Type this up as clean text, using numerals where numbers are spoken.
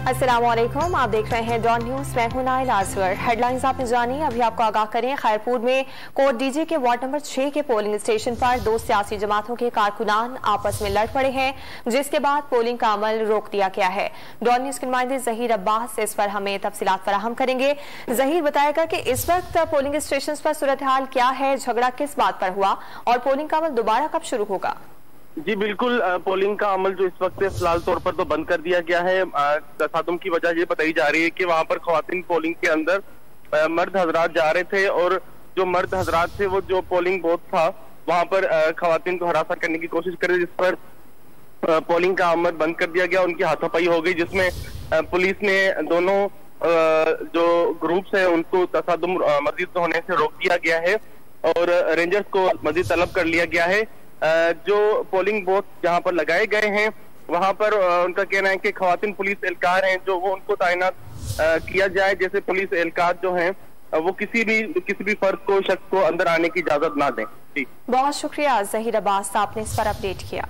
अस्सलामुअलैकुम, आप देख रहे हैं डॉन न्यूज। मैं हूं नाइल आजवर। हेडलाइंस आपने जानी, अभी आपको आगाह करें। खैरपुर में कोट डीजे के वार्ड नंबर 6 के पोलिंग स्टेशन पर दो सियासी जमातों के कारकुनान आपस में लड़ पड़े हैं, जिसके बाद पोलिंग का अमल रोक दिया गया है। डॉन न्यूज के नुमाइंदे जहीर अब्बास इस पर हमें तफसीलात फराहम करेंगे। जहीर, बताएगा कि इस वक्त पोलिंग स्टेशन पर सूरत हाल क्या है, झगड़ा किस बात पर हुआ और पोलिंग का अमल दोबारा कब शुरू होगा? जी बिल्कुल, पोलिंग का अमल जो इस वक्त फिलहाल तौर पर तो बंद कर दिया गया है। तसादुम की वजह ये बताई जा रही है कि वहां पर खवातीन पोलिंग के अंदर मर्द हजरात जा रहे थे और जो मर्द हजरात थे वो जो पोलिंग बूथ था वहां पर खवातीन को हरासा करने की कोशिश कर रहे, जिस पर पोलिंग का अमल बंद कर दिया गया। उनकी हाथापाई हो गई, जिसमें पुलिस ने दोनों जो ग्रुप्स है उनको तसादुम मजीद होने से रोक दिया गया है और रेंजर्स को मजीद तलब कर लिया गया है। जो पोलिंग बूथ जहां पर लगाए गए हैं वहां पर उनका कहना है कि खवातीन पुलिस एहलकार हैं जो वो उनको तैनात किया जाए, जैसे पुलिस एहलकार जो हैं वो किसी भी फर्द को, शख्स को अंदर आने की इजाजत ना दें। जी, बहुत शुक्रिया जहीर अब्बास, आपने इस पर अपडेट किया।